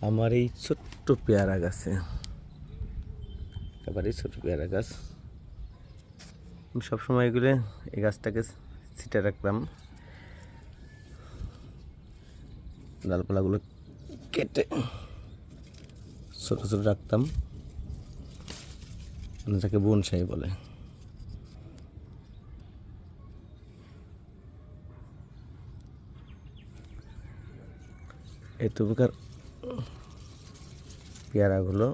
আমার এই ছোট্ট পেয়ারা গাছে, একেবারে ছোট পেয়ারা গাছ, আমি সবসময় এগুলো এই গাছটাকে ছিটে রাখতাম, ডালপালাগুলো কেটে ছোট ছোট রাখতাম, যাকে বনসাই বলে। এই প্রকার পেয়ারাগুলো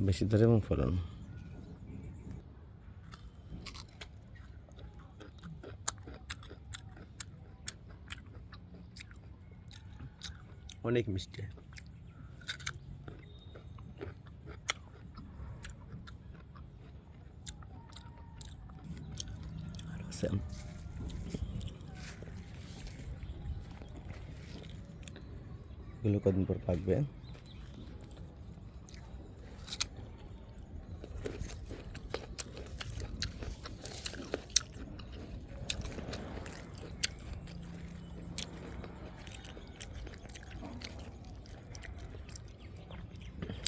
বেশি ধরে এবং ফলন। অনেক মিষ্টি। এগুলো কদিন পর পাকবে।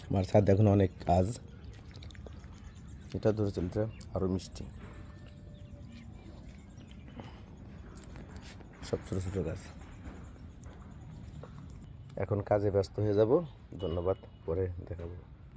আমার ছাদে এখন অনেক কাজ, এটা ধরে চলতে আরো মিষ্টি, সব ছোটো ছোটো গাছ। এখন কাজে ব্যস্ত হয়ে যাব। ধন্যবাদ, পরে দেখাবো।